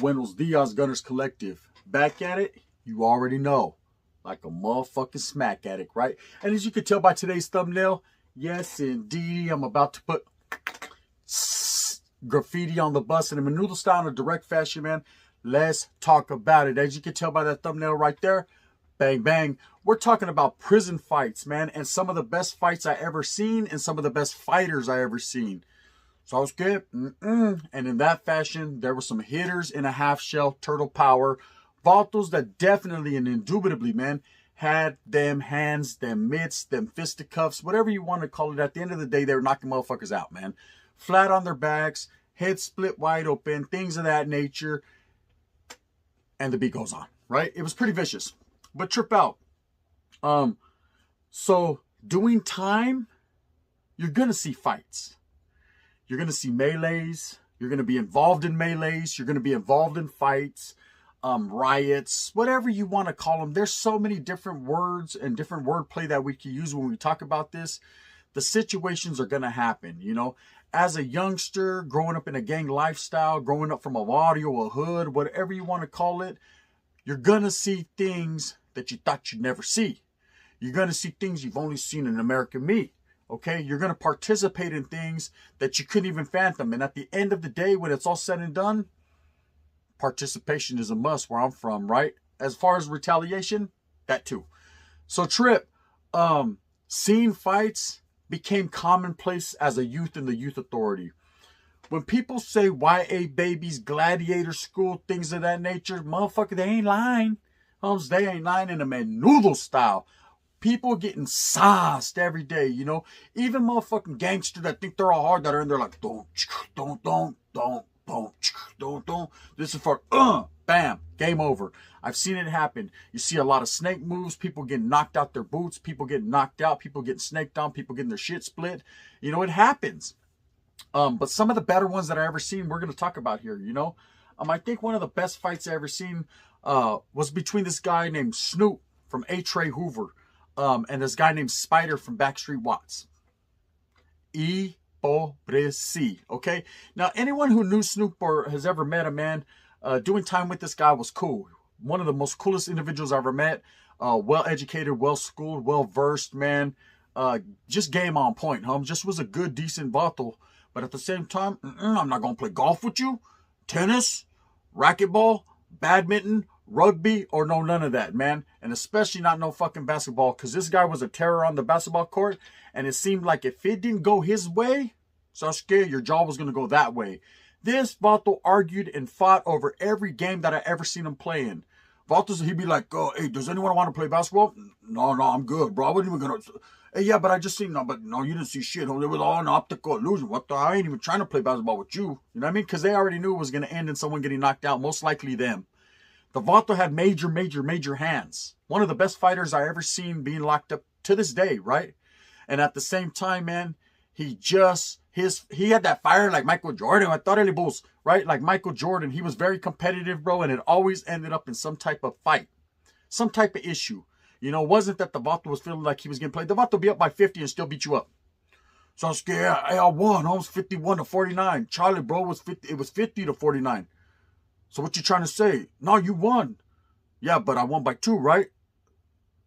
Buenos Dias Gunners Collective. Back at it, you already know. Like a motherfucking smack addict, right? And as you can tell by today's thumbnail, yes indeed, I'm about to put graffiti on the bus in a Menudo style in a direct fashion, man. Let's talk about it. As you can tell by that thumbnail right there, bang, bang. We're talking about prison fights, man. And some of the best fights I ever seen and some of the best fighters I ever seen. So I was good. And in that fashion, there were some hitters in a half shell, turtle power. Vatos that definitely and indubitably, man, had them hands, them mitts, them fisticuffs, whatever you want to call it. At the end of the day, they were knocking motherfuckers out, man. Flat on their backs, head split wide open, things of that nature. And the beat goes on, right? It was pretty vicious. But trip out. So doing time, you're going to see fights. You're going to see melees. You're going to be involved in melees. You're going to be involved in fights, riots, whatever you want to call them. There's so many different words and different wordplay that we can use when we talk about this. The situations are going to happen, you know. As a youngster, growing up in a gang lifestyle, growing up from a barrio, a hood, whatever you want to call it, you're going to see things that you thought you'd never see. You're going to see things you've only seen in American Me. Okay, you're going to participate in things that you couldn't even fathom. And at the end of the day, when it's all said and done, participation is a must where I'm from, right? As far as retaliation, that too. So Trip, seeing fights became commonplace as a youth in the youth authority. When people say YA babies, gladiator school, things of that nature, motherfucker, they ain't lying. They ain't lying in a Menudo style. People getting sauced every day, you know. Even motherfucking gangsters that think they're all hard that are in there like, don't. This is for, bam, game over. I've seen it happen. You see a lot of snake moves, people getting knocked out their boots, people getting knocked out, people getting snaked on, people getting their shit split. You know, it happens. But some of the better ones that I ever seen, we're going to talk about here, you know. I think one of the best fights I ever seen was between this guy named Snoop from A. Trey Hoover. And this guy named Spider from Backstreet Watts. Pobreci, okay? Now, anyone who knew Snoop or has ever met him, man, doing time with this guy was cool. One of the most coolest individuals I ever met. Well-educated, well-schooled, well-versed, man. Just game on point, just was a good, decent vato. But at the same time, I'm not going to play golf with you. Tennis, racquetball, badminton, rugby, or no, none of that, man. And especially not no fucking basketball, because this guy was a terror on the basketball court, and it seemed like if it didn't go his way, Sasuke, your jaw was going to go that way. This Vato argued and fought over every game that I ever seen him play in. Vato, he'd be like, oh, hey, does anyone want to play basketball? No, I'm good, bro. I wasn't even going to... Hey, yeah, but I just seen... No, you didn't see shit. It was all an optical illusion. What the... I ain't even trying to play basketball with you. You know what I mean? Because they already knew it was going to end in someone getting knocked out. Most likely them. The Vato had major hands. One of the best fighters I ever seen being locked up to this day, right? And at the same time, man, he had that fire like Michael Jordan. I thought it was, right? Like Michael Jordan. He was very competitive, bro, and it always ended up in some type of fight. Some type of issue. You know, it wasn't that the Vato was feeling like he was getting played. The Vato would be up by 50 and still beat you up. So I'm scared. Hey, I won. Almost 51 to 49. Charlie, bro, was 50. It was 50 to 49. So what you trying to say? No, you won. Yeah, but I won by 2, right?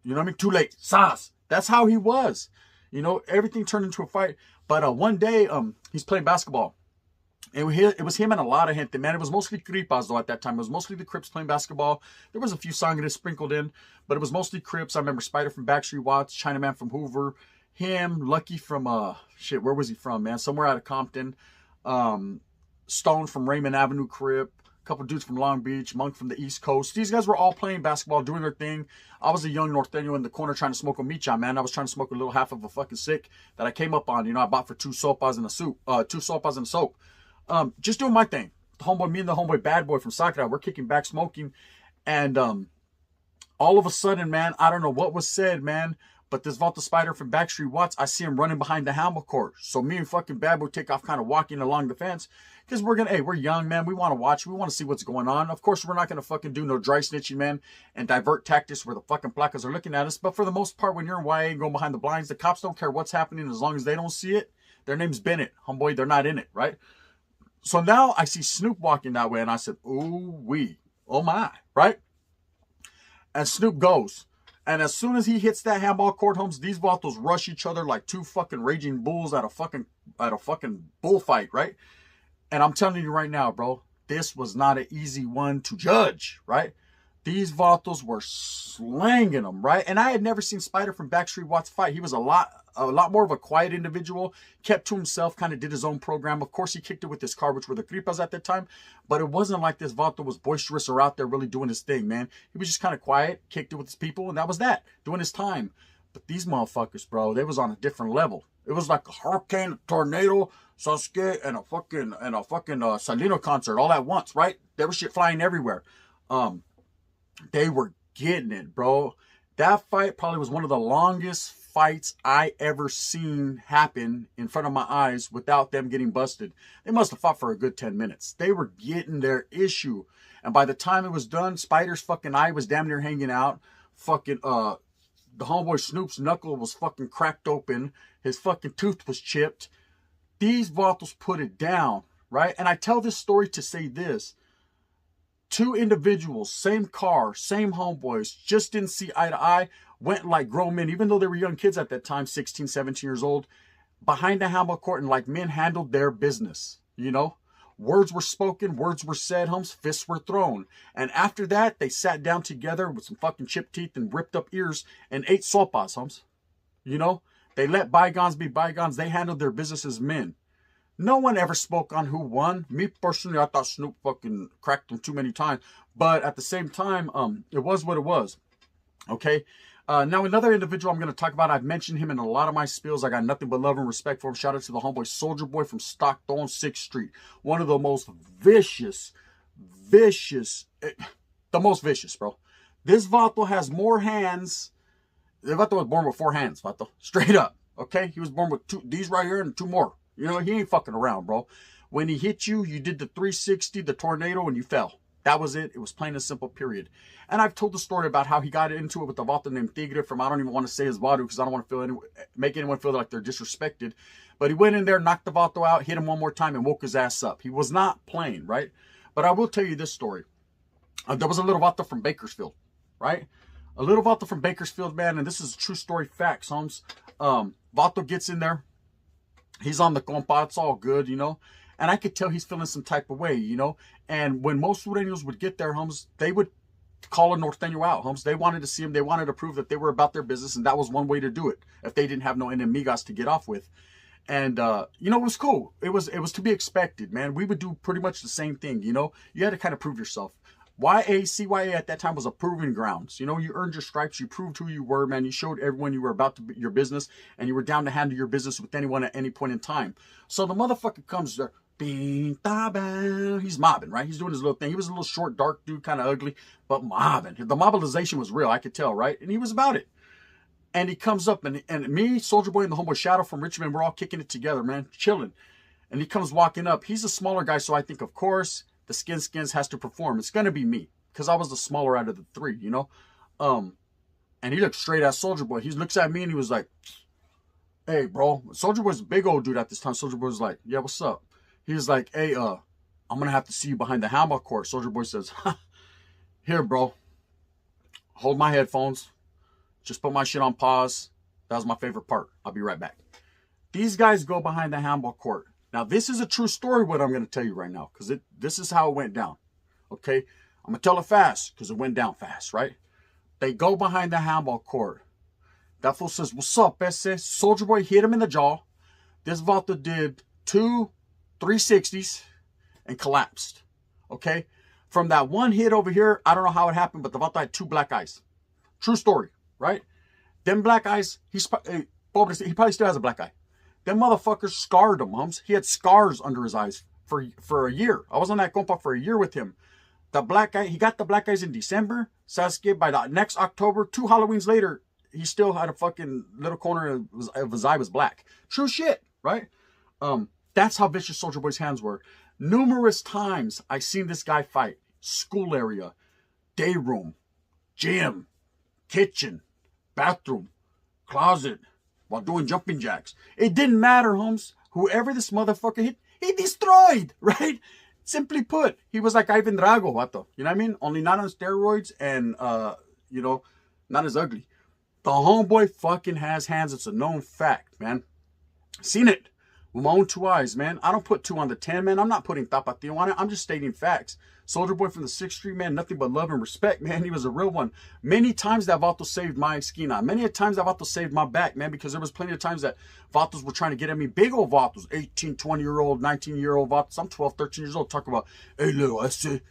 You know what I mean? Too late. Sas. That's how he was. You know, everything turned into a fight. But one day, he's playing basketball. And it was him and a lot of gente, man. It was mostly Cripas, though, at that time. It was mostly the Crips playing basketball. There was a few Sangres sprinkled in, but it was mostly Crips. I remember Spider from Backstreet Watts, Chinaman from Hoover, him, Lucky from, where was he from, man? Somewhere out of Compton. Stone from Raymond Avenue Crip. Couple dudes from Long Beach, Monk from the East Coast. These guys were all playing basketball, doing their thing. I was a young norteño in the corner trying to smoke a micha, man. I was trying to smoke a little half of a fucking sick that I came up on. You know, I bought for 2 sopas and a soup, 2 sopas and a soap. Just doing my thing. Me and the homeboy Bad Boy from Sakura, we're kicking back, smoking. And all of a sudden, man, I don't know what was said, man, but this Vato Spider from Backstreet Watts, I see him running behind the handball court. So me and fucking Bad Boy take off kind of walking along the fence. Because we're young, man. We want to watch. We want to see what's going on. Of course, we're not going to fucking do no dry snitching, man, and divert tactics where the fucking placas are looking at us. But for the most part, when you're in YA and going behind the blinds, the cops don't care what's happening as long as they don't see it. Their name's Bennett. Homeboy, they're not in it, right? So now I see Snoop walking that way, and I said, ooh wee, oh my, right? And Snoop goes. And as soon as he hits that handball court, Holmes, these vatos rush each other like two fucking raging bulls at a fucking bullfight, right? And I'm telling you right now, bro, this was not an easy one to judge, right? These vatos were slanging them, right? And I had never seen Spider from Backstreet Watts fight. He was a lot more of a quiet individual, kept to himself, kind of did his own program. Of course, he kicked it with his car, which were the Cripas at that time. But it wasn't like this vato was boisterous or out there really doing his thing, man. He was just kind of quiet, kicked it with his people, and that was that, doing his time. But these motherfuckers, bro, they was on a different level. It was like a hurricane, a tornado, Sasuke, and a fucking Silencio concert all at once, right? There was shit flying everywhere. They were getting it, bro. That fight probably was one of the longest fights I ever seen happen in front of my eyes without them getting busted. They must have fought for a good 10 minutes. They were getting their issue. And by the time it was done, Spider's fucking eye was damn near hanging out. Fucking, the homeboy Snoop's knuckle was fucking cracked open. His fucking tooth was chipped. These vatos put it down, right? And I tell this story to say this. Two individuals, same car, same homeboys, just didn't see eye to eye, went like grown men, even though they were young kids at that time, 16, 17 years old, behind the handball court, and like men handled their business, you know? Words were spoken, words were said, Holmes, fists were thrown. And after that, they sat down together with some fucking chipped teeth and ripped up ears and ate sopas, Holmes. You know? They let bygones be bygones. They handled their business as men. No one ever spoke on who won. Me personally, I thought Snoop fucking cracked him too many times. But at the same time, it was what it was. Okay? Now, another individual I'm going to talk about, I've mentioned him in a lot of my spills. I got nothing but love and respect for him. Shout out to the homeboy Soldier Boy from Stockton, 6th Street. One of the most vicious, the most vicious, bro. This vato has more hands. The vato was born with 4 hands, vato. Straight up. Okay? He was born with these right here and 2 more. You know, he ain't fucking around, bro. When he hit you, you did the 360, the tornado, and you fell. That was it. It was plain and simple, period. And I've told the story about how he got into it with the vato named Tigre from, I don't even want to say his vato because I don't want to make anyone feel like they're disrespected. But he went in there, knocked the vato out, hit him one more time, and woke his ass up. He was not playing, right? But I will tell you this story. There was a little vato from Bakersfield, right? A little vato from Bakersfield, man, and this is a true story facts, Holmes. Vato gets in there. He's on the compa, it's all good, you know. And I could tell he's feeling some type of way, you know. And when most Sureños would get there, Holmes, they would call a Norteño out, Holmes. They wanted to see him. They wanted to prove that they were about their business, and that was one way to do it if they didn't have no enemigas to get off with. And, you know, it was cool. It was to be expected, man. We would do pretty much the same thing, you know. You had to kind of prove yourself. CYA at that time was a proving grounds. You know, you earned your stripes. You proved who you were, man. You showed everyone you were about to be your business, and you were down to handle your business with anyone at any point in time. So the motherfucker comes there. He's mobbing, right? He's doing his little thing. He was a little short, dark dude, kind of ugly, but mobbing. The mobilization was real. I could tell, right? And he was about it. And he comes up, and me, Soldier Boy, and the homeboy Shadow from Richmond, we're all kicking it together, man, chilling. And he comes walking up. He's a smaller guy, so I think, of course, the skins has to perform. It's going to be me because I was the smaller out of the 3, you know. And he looked straight at Soldier Boy. He looks at me and he was like, hey, bro. Soldier Boy's a big old dude at this time. Soldier Boy was like, yeah, what's up? He was like, hey, I'm going to have to see you behind the handball court. Soldier Boy says, here, bro. Hold my headphones. Just put my shit on pause. That was my favorite part. I'll be right back. These guys go behind the handball court. Now, this is a true story, what I'm going to tell you right now, because this is how it went down, okay? I'm going to tell it fast, because it went down fast, right? They go behind the handball court. That fool says, what's up, ese? Soldier Boy hit him in the jaw. This vato did 2 360s and collapsed, okay? From that one hit over here, I don't know how it happened, but the vato had 2 black eyes. True story, right? Them black eyes, he probably still has a black eye. Them motherfuckers scarred him, Holmes. He had scars under his eyes for a year. I was on that compa for a year with him. The black eye, he got the black eyes in December. Sasuke, by the next October, 2 Halloweens later, he still had a fucking little corner of his eye was black. True shit, right? That's how vicious Soldier Boy's hands were. Numerous times I seen this guy fight. School area, day room, gym, kitchen, bathroom, closet, while doing jumping jacks. It didn't matter, Holmes. Whoever this motherfucker hit, He destroyed, right? Simply put, he was like Ivan Drago, vato. You know what I mean? Only not on steroids and, you know, not as ugly. The homeboy fucking has hands. It's a known fact, man. Seen it with my own two eyes, man. I don't put 2 on the 10, man. I'm not putting tapatio on it. I'm just stating facts. Soldier Boy from the 6th Street, man, nothing but love and respect, man. He was a real one. Many times that Vato saved my esquina. Many times that Vato saved my back, man, because there was plenty of times that Vatos were trying to get at me. Big old Vatos, 18, 20-year-old, 19-year-old Vatos. I'm 12, 13 years old. Talk about, hey, little, I said,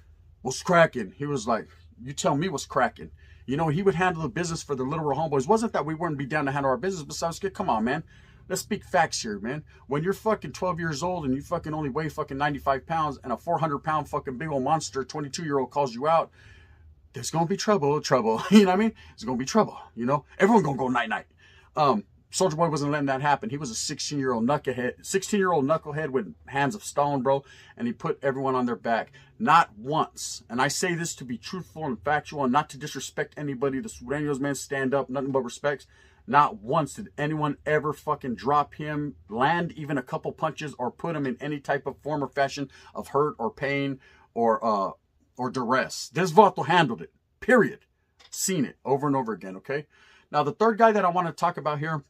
what's cracking? He was like, you tell me what's cracking. You know, he would handle the business for the literal homeboys. Wasn't that we wouldn't be down to handle our business, besides, come on, man. Let's speak facts here, man. When you're fucking 12 years old and you fucking only weigh fucking 95 pounds and a 400-pound fucking big old monster 22-year-old calls you out, there's going to be trouble. You know what I mean? There's going to be trouble, you know? Everyone going to go night-night. Soldier Boy wasn't letting that happen. He was a 16-year-old knucklehead with hands of stone, bro, and he put everyone on their back. Not once, and I say this to be truthful and factual and not to disrespect anybody. The Sureños, man, stand up, nothing but respects. Not once did anyone ever fucking drop him, land even a couple punches, or put him in any type of form or fashion of hurt or pain or duress. This Vato handled it, period. Seen it over and over again, okay? Now, the third guy that I want to talk about here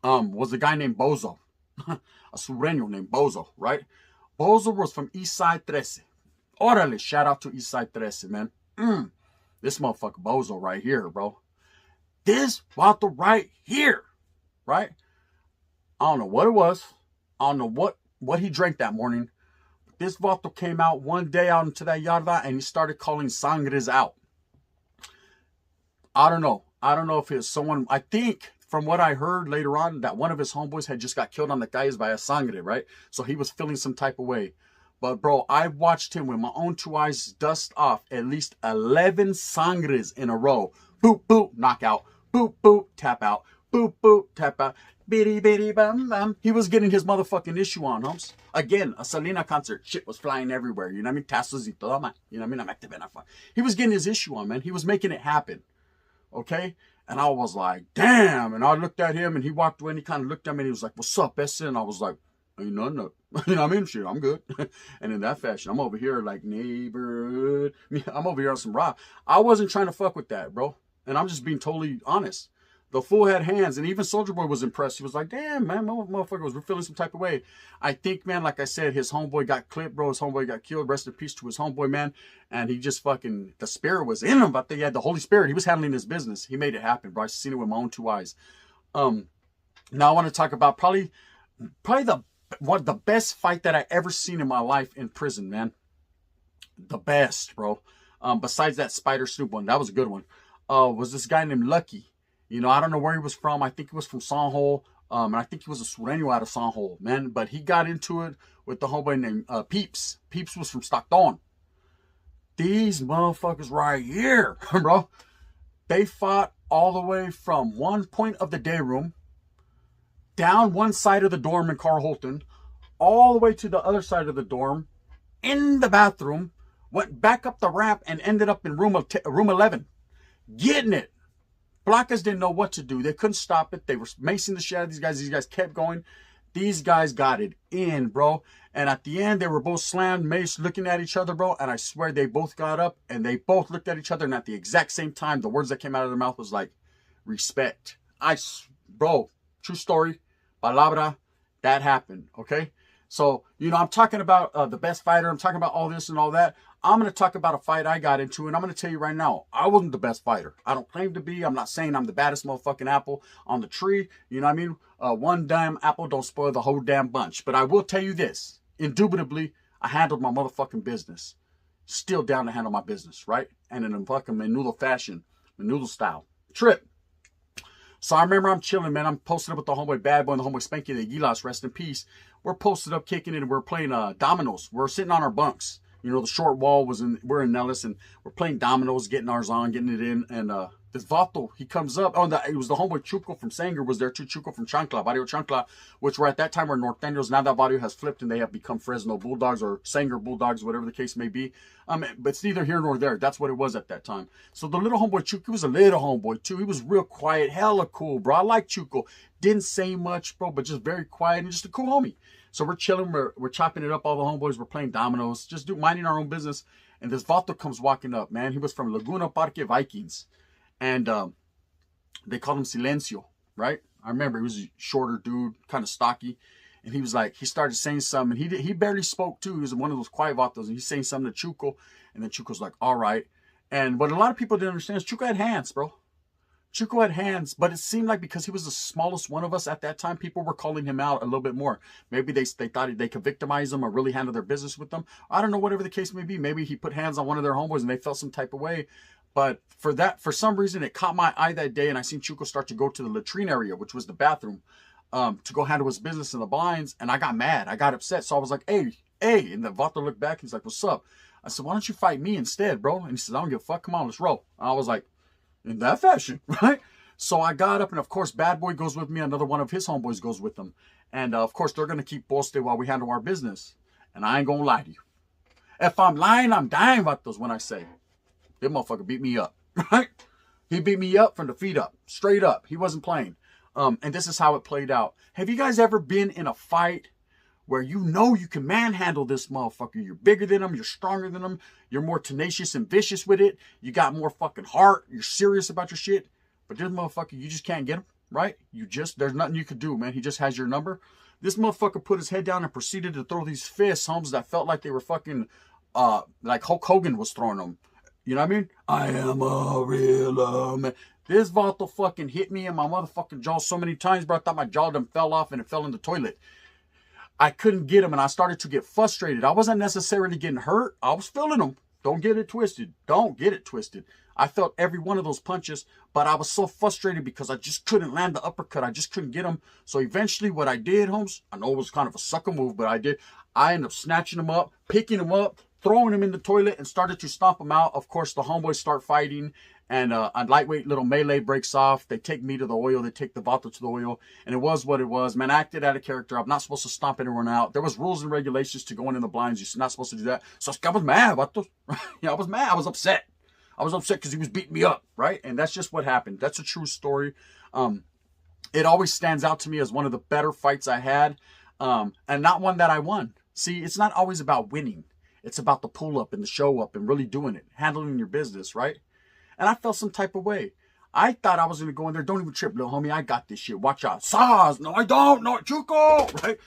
was a guy named Bozo. A Sureño named Bozo, right? Bozo was from Eastside 13. Orale, shout out to Eastside 13, man. This motherfucker Bozo right here, bro. This Vato right here, right? I don't know what it was. I don't know what he drank that morning. But this Vato came out one day out into that yarda and he started calling sangres out. I don't know. I don't know if it's someone, I think from what I heard later on that one of his homeboys had just got killed on the calles by a sangre, right? So he was feeling some type of way. But bro, I watched him with my own two eyes dust off at least 11 sangres in a row. Boop, boop, knockout. Boop, boop, tap out. Boop, boop, tap out. Bitty, bitty, bum, bum. He was getting his motherfucking issue on, humps. Again, a Selena concert. Shit was flying everywhere. You know what I mean? Tassels y todo, man. You know what I mean? I'm active and I'm fun. He was getting his issue on, man. He was making it happen. Okay? And I was like, damn. And I looked at him and he walked away and he kind of looked at me and he was like, what's up, Bessie? And I was like, ain't nothing up. You know what I mean? Shit, I'm good. And in that fashion, I'm over here like neighborhood. I'm over here on some rock. I wasn't trying to fuck with that, bro. And I'm just being totally honest. The fool had hands, and even Soldier Boy was impressed. He was like, damn, man, motherfucker was feeling some type of way. I think, man, like I said, his homeboy got clipped, bro. His homeboy got killed. Rest in peace to his homeboy, man. And he just fucking, the spirit was in him, but he had the Holy Spirit. He was handling his business. He made it happen, bro. I've seen it with my own two eyes. Now I want to talk about probably the best fight that I ever seen in my life in prison, man. The best, bro. Besides that Spider Snoop one, that was a good one. Was this guy named Lucky. You know, I don't know where he was from. I think he was from Sanjol. And I think he was a Sureño out of Sanjol, man. But he got into it with the homeboy named Peeps. Peeps was from Stockton. These motherfuckers right here, bro. They fought all the way from one point of the day room, down one side of the dorm in Carl Holton, all the way to the other side of the dorm, in the bathroom, went back up the ramp, and ended up in room 11. Getting it. Blackas didn't know what to do. They couldn't stop it. They were macing the shit out of these guys. These guys kept going. These guys got it in, bro. And at the end, they were both slammed, mace, looking at each other, bro. And I swear they both got up and they both looked at each other. And at the exact same time, the words that came out of their mouth was like, respect. Bro, true story, palabra, that happened, okay? So, you know, I'm talking about the best fighter. I'm talking about all this and all that. I'm going to talk about a fight I got into, and I'm going to tell you right now, I wasn't the best fighter. I don't claim to be. I'm not saying I'm the baddest motherfucking apple on the tree. You know what I mean? One damn apple don't spoil the whole damn bunch. But I will tell you this. Indubitably, I handled my motherfucking business. Still down to handle my business, right? And in a fucking menudo fashion, menudo style. Trip. So I remember I'm chilling, man. I'm posted up with the homeboy Bad Boy and the homeboy Spanky, the Gilas, rest in peace. We're posted up, kicking it, and we're playing dominoes. We're sitting on our bunks. You know, the short wall was we're in Nellis, and we're playing dominoes, getting ours on, getting it in. And This Vato, he comes up. Oh, it was the homeboy Chuco from Sanger was there too. Chuco from Chancla, Barrio Chancla, which were at that time were Norteños. Now that barrio has flipped and they have become Fresno Bulldogs or Sanger Bulldogs, whatever the case may be. But it's neither here nor there. That's what it was at that time. So the little homeboy Chuco was a little homeboy too. He was real quiet, hella cool, bro. I like Chuco. Didn't say much, bro, but just very quiet and just a cool homie. So we're chilling, we're chopping it up. All the homeboys were playing dominoes, just minding our own business. And this Vato comes walking up, man. He was from Laguna Parque Vikings. And they called him Silencio, right? I remember he was a shorter dude, kind of stocky. And he was like, he started saying something. And he barely spoke too. He was one of those quiet vatos. And he's saying something to Chuco. And then Chuco's like, all right. And what a lot of people didn't understand is Chuco had hands, bro. Chuco had hands. But it seemed like because he was the smallest one of us at that time, people were calling him out a little bit more. Maybe they thought they could victimize him or really handle their business with them. I don't know, whatever the case may be. Maybe he put hands on one of their homeboys and they felt some type of way. But for some reason, it caught my eye that day, and I seen Chuco start to go to the latrine area, which was the bathroom, to go handle his business in the blinds. And I got mad. I got upset. So I was like, hey. And the Vato looked back. He's like, what's up? I said, why don't you fight me instead, bro? And he says, I don't give a fuck. Come on, let's roll. And I was like, in that fashion, right? So I got up, and of course, Bad Boy goes with me. Another one of his homeboys goes with them. And of course, they're going to keep posted while we handle our business. And I ain't going to lie to you. If I'm lying, I'm dying, Vatos, when I say, that motherfucker beat me up, right? He beat me up from the feet up, straight up. He wasn't playing. And this is how it played out. Have you guys ever been in a fight where you know you can manhandle this motherfucker? You're bigger than him. You're stronger than him. You're more tenacious and vicious with it. You got more fucking heart. You're serious about your shit. But this motherfucker, you just can't get him, right? There's nothing you could do, man. He just has your number. This motherfucker put his head down and proceeded to throw these fists, homes, that felt like they were fucking, like Hulk Hogan was throwing them. You know what I mean? I am a real man. This Vato fucking hit me in my motherfucking jaw so many times, bro. I thought my jaw done fell off and it fell in the toilet. I couldn't get him, and I started to get frustrated. I wasn't necessarily getting hurt. I was feeling him. Don't get it twisted. Don't get it twisted. I felt every one of those punches, but I was so frustrated because I just couldn't land the uppercut. I just couldn't get him. So eventually what I did, Holmes, I know it was kind of a sucker move, but I ended up snatching him up, picking him up, throwing him in the toilet, and started to stomp him out. Of course, the homeboys start fighting, and a lightweight little melee breaks off. They take me to the oil. They take the Vato to the oil, and it was what it was. Man, I acted out of character. I'm not supposed to stomp anyone out. There was rules and regulations to going in the blinds. You're not supposed to do that. So I was mad, Vato. Yeah, I was mad. I was upset. I was upset because he was beating me up, right? And that's just what happened. That's a true story. It always stands out to me as one of the better fights I had, and not one that I won. See, it's not always about winning. It's about the pull up and the show up and really doing it, handling your business, right? And I felt some type of way. I thought I was going to go in there. Don't even trip, little homie. I got this shit. Watch out. Saz. No, I don't. No, Chuco. Right?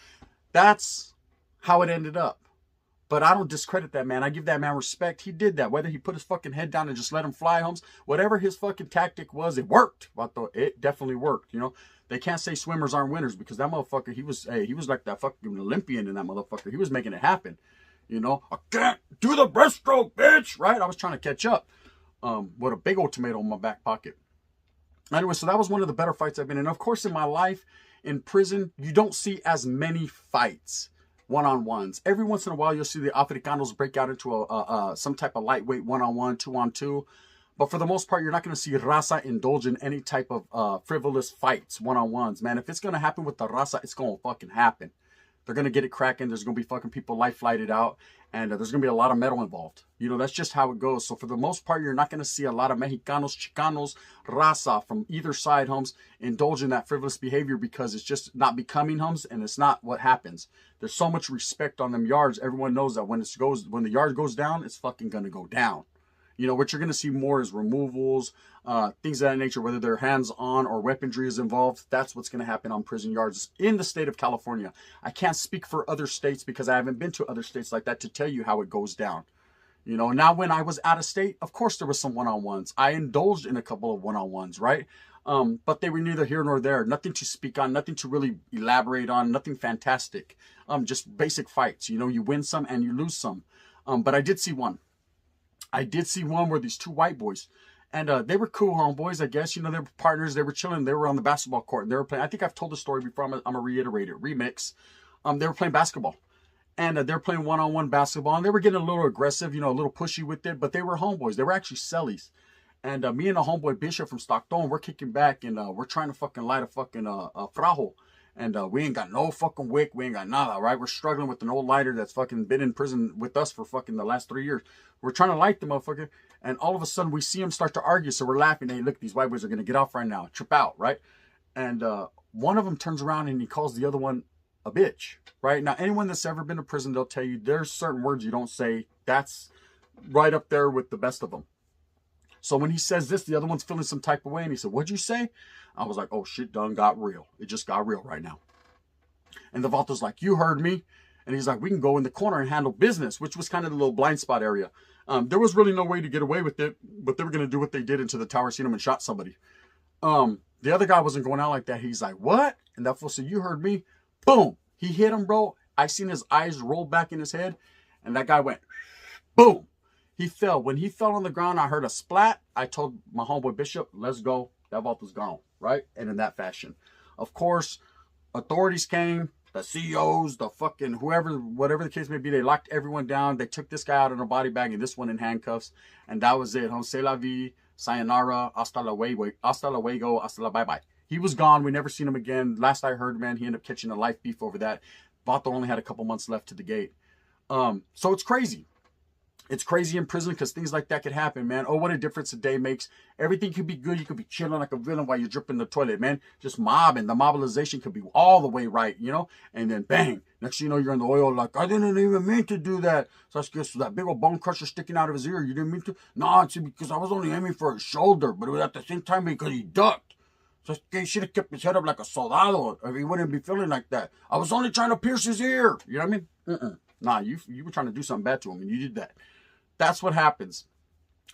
That's how it ended up. But I don't discredit that man. I give that man respect. He did that. Whether he put his fucking head down and just let him fly, Holmes, whatever his fucking tactic was, it worked. It definitely worked. You know, they can't say swimmers aren't winners because that motherfucker, he was like that fucking Olympian in that motherfucker. He was making it happen. You know, I can't do the breaststroke, bitch. Right? I was trying to catch up with a big old tomato in my back pocket. Anyway, so that was one of the better fights I've been in. Of course, in my life, in prison, you don't see as many fights. One-on-ones. Every once in a while, you'll see the Africanos break out into some type of lightweight one-on-one, two-on-two. But for the most part, you're not going to see Raza indulge in any type of frivolous fights, one-on-ones. Man, if it's going to happen with the Raza, it's going to fucking happen. They're going to get it cracking. There's going to be fucking people life flighted out. And there's going to be a lot of metal involved. You know, that's just how it goes. So for the most part, you're not going to see a lot of Mexicanos, Chicanos, Raza from either side, Holmes, indulge in that frivolous behavior because it's just not becoming, Holmes, and it's not what happens. There's so much respect on them yards. Everyone knows that when the yard goes down, it's fucking going to go down. You know, what you're going to see more is removals, things of that nature, whether they're hands-on or weaponry is involved. That's what's going to happen on prison yards in the state of California. I can't speak for other states because I haven't been to other states like that to tell you how it goes down. You know, now when I was out of state, of course there was some one-on-ones. I indulged in a couple of one-on-ones, right? But they were neither here nor there. Nothing to speak on, nothing to really elaborate on, nothing fantastic. Just basic fights. You know, you win some and you lose some. But I did see one. I did see one where these two white boys, and they were cool homeboys, I guess. You know, they were partners. They were chilling. They were on the basketball court. And they were playing. I think I've told the story before. I'm going to reiterate it. Remix. They were playing basketball. And they were playing one-on-one basketball. And they were getting a little aggressive, you know, a little pushy with it. But they were homeboys. They were actually sellies. And me and a homeboy Bishop from Stockton, we're kicking back and we're trying to fucking light a fucking frajo. And we ain't got no fucking wick. We ain't got nada, right? We're struggling with an old lighter that's fucking been in prison with us for fucking the last 3 years. We're trying to light the motherfucker. And all of a sudden we see him start to argue. So we're laughing. Hey, look, these white boys are going to get off right now. Trip out, right? And one of them turns around and he calls the other one a bitch, right? Now, anyone that's ever been to prison, they'll tell you there's certain words you don't say. That's right up there with the best of them. So when he says this, the other one's feeling some type of way. And he said, what'd you say? I was like, oh, shit done got real. It just got real right now. And the Vato's like, you heard me. And he's like, we can go in the corner and handle business, which was kind of the little blind spot area. There was really no way to get away with it, but they were going to do what they did into the tower, seen him and shot somebody. The other guy wasn't going out like that. He's like, what? And that fool said, you heard me. Boom. He hit him, bro. I seen his eyes roll back in his head. And that guy went, boom. He fell. When he fell on the ground, I heard a splat. I told my homeboy Bishop, let's go. That vault was gone, right? And in that fashion. Of course, authorities came, the CEOs, the fucking whoever, whatever the case may be, they locked everyone down. They took this guy out in a body bag and this one in handcuffs. And that was it. C'est la vie, sayonara, hasta luego, hasta la bye-bye. He was gone. We never seen him again. Last I heard, man, he ended up catching a life beef over that. Vato only had a couple months left to the gate. So it's crazy. It's crazy in prison because things like that could happen, man. Oh, what a difference a day makes. Everything could be good. You could be chilling like a villain while you're dripping the toilet, man. Just mobbing. The mobilization could be all the way right, you know? And then bang. Next thing you know, you're in the oil like, I didn't even mean to do that. So I guess that big old bone crusher sticking out of his ear. You didn't mean to? No, it's because I was only aiming for his shoulder. But it was at the same time because he ducked. So he should have kept his head up like a soldado. Or he wouldn't be feeling like that. I was only trying to pierce his ear. You know what I mean? Nah, you were trying to do something bad to him and you did that. That's what happens.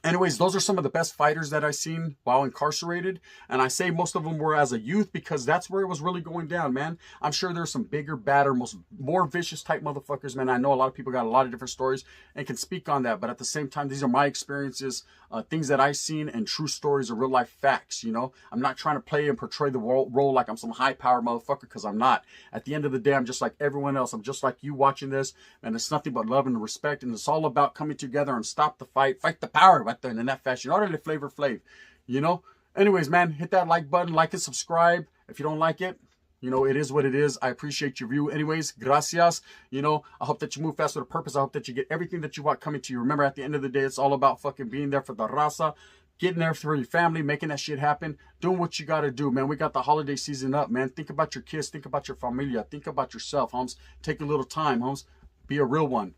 Anyways, those are some of the best fighters that I've seen while incarcerated. And I say most of them were as a youth because that's where it was really going down, man. I'm sure there's some bigger, badder, more vicious type motherfuckers, man. I know a lot of people got a lot of different stories and can speak on that. But at the same time, these are my experiences, things that I've seen and true stories of real life facts, you know. I'm not trying to play and portray the role like I'm some high-powered motherfucker because I'm not. At the end of the day, I'm just like everyone else. I'm just like you watching this. And it's nothing but love and respect. And it's all about coming together and stop the fight the power. Right there in that fashion. Orderly Flavor Flav, you know. Anyways, man, hit that like button, like and subscribe. If you don't like it, you know, it is what it is. I appreciate your view. Anyways, gracias. You know, I hope that you move fast with a purpose. I hope that you get everything that you want coming to you. Remember, at the end of the day, it's all about fucking being there for the raza, getting there for your family, making that shit happen, doing what you got to do, man. We got the holiday season up, man. Think about your kids. Think about your familia. Think about yourself, homes. Take a little time, homes. Be a real one.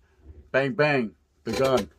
Bang, bang. The gun.